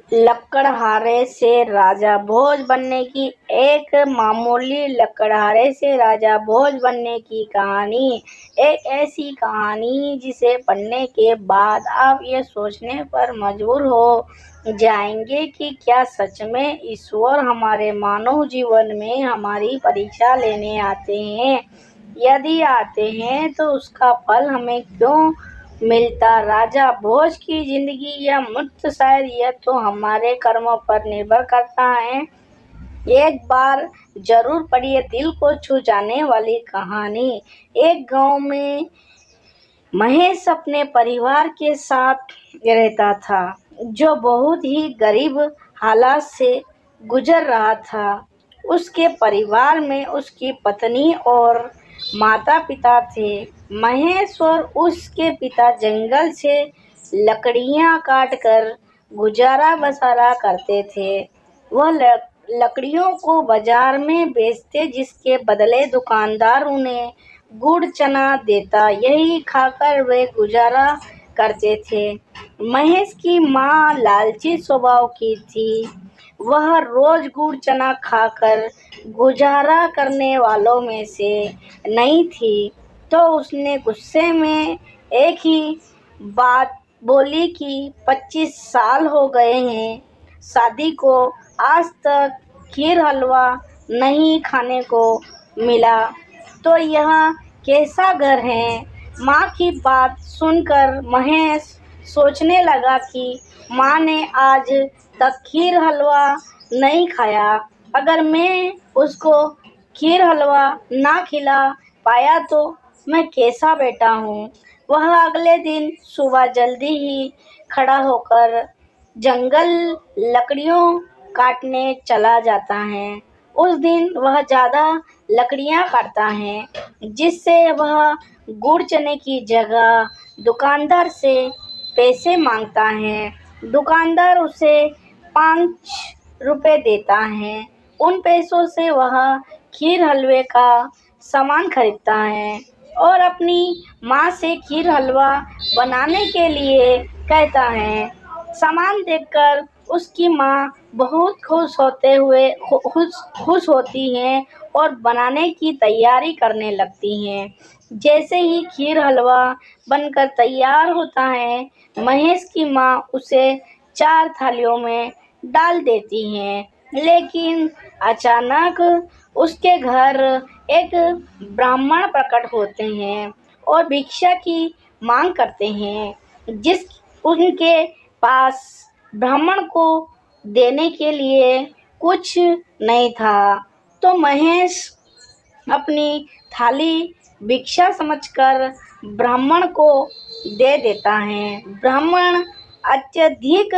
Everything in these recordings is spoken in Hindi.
लकड़हारे से राजा भोज बनने की एक मामूली लकड़हारे से राजा भोज बनने की कहानी। एक ऐसी कहानी जिसे पढ़ने के बाद आप ये सोचने पर मजबूर हो जाएंगे कि क्या सच में ईश्वर हमारे मानव जीवन में हमारी परीक्षा लेने आते हैं। यदि आते हैं तो उसका फल हमें क्यों मिलता। राजा भोज की जिंदगी या मृत्यु, शायद यह तो हमारे कर्मों पर निर्भर करता है। एक बार जरूर पढ़िए दिल को छू जाने वाली कहानी। एक गांव में महेश अपने परिवार के साथ रहता था, जो बहुत ही गरीब हालात से गुजर रहा था। उसके परिवार में उसकी पत्नी और माता पिता थे। महेश और उसके पिता जंगल से लकड़ियां काटकर गुजारा बसारा करते थे। वह लकड़ियों को बाजार में बेचते, जिसके बदले दुकानदार उन्हें गुड़ चना देता। यही खाकर वे गुजारा करते थे। महेश की माँ लालची स्वभाव की थी। वह रोज गुड़ चना खाकर गुजारा करने वालों में से नहीं थी, तो उसने गुस्से में एक ही बात बोली कि 25 साल हो गए हैं शादी को, आज तक खीर हलवा नहीं खाने को मिला, तो यह कैसा घर है। माँ की बात सुनकर महेश सोचने लगा कि माँ ने आज तक खीर हलवा नहीं खाया। अगर मैं उसको खीर हलवा ना खिला पाया तो मैं कैसा बेटा हूँ। वह अगले दिन सुबह जल्दी ही खड़ा होकर जंगल लकड़ियों काटने चला जाता है। उस दिन वह ज़्यादा लकड़ियाँ काटता है, जिससे वह गुड़ चने की जगह दुकानदार से पैसे मांगता है। दुकानदार उसे 5 रुपए देता है। उन पैसों से वह खीर हलवे का सामान खरीदता है और अपनी माँ से खीर हलवा बनाने के लिए कहता है। सामान देखकर उसकी माँ बहुत खुश होती हैं और बनाने की तैयारी करने लगती हैं। जैसे ही खीर हलवा बनकर तैयार होता है, महेश की माँ उसे 4 थालियों में डाल देती हैं। लेकिन अचानक उसके घर एक ब्राह्मण प्रकट होते हैं और भिक्षा की मांग करते हैं, जिस उनके पास ब्राह्मण को देने के लिए कुछ नहीं था। तो महेश अपनी थाली भिक्षा समझकर ब्राह्मण को दे देता है। ब्राह्मण अत्यधिक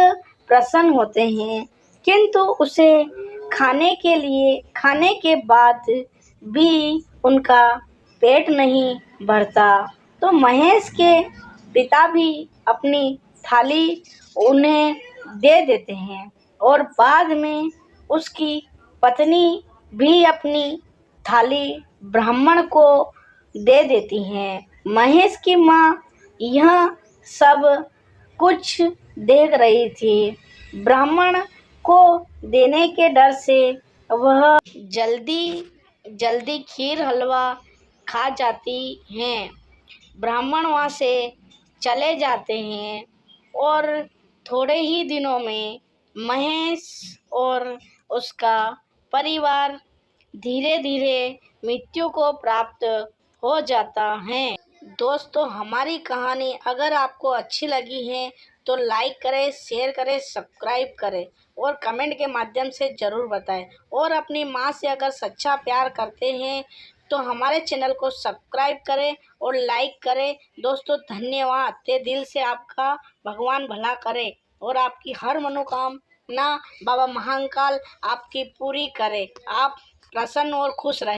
प्रसन्न होते हैं, किंतु उसे खाने के बाद भी उनका पेट नहीं भरता। तो महेश के पिता भी अपनी थाली उन्हें दे देते हैं और बाद में उसकी पत्नी भी अपनी थाली ब्राह्मण को दे देती हैं। महेश की माँ यह सब कुछ देख रही थी। ब्राह्मण को देने के डर से वह जल्दी खीर हलवा खा जाती हैं। ब्राह्मण वहाँ से चले जाते हैं और थोड़े ही दिनों में महेश और उसका परिवार धीरे धीरे मृत्यु को प्राप्त हो जाता है। दोस्तों, हमारी कहानी अगर आपको अच्छी लगी है तो लाइक करें, शेयर करें, सब्सक्राइब करें और कमेंट के माध्यम से ज़रूर बताएं। और अपनी माँ से अगर सच्चा प्यार करते हैं तो हमारे चैनल को सब्सक्राइब करें और लाइक करें। दोस्तों, धन्यवाद। तहे दिल से आपका भगवान भला करे और आपकी हर मनोकामना बाबा महाकाल आपकी पूरी करे। आप प्रसन्न और खुश रहें।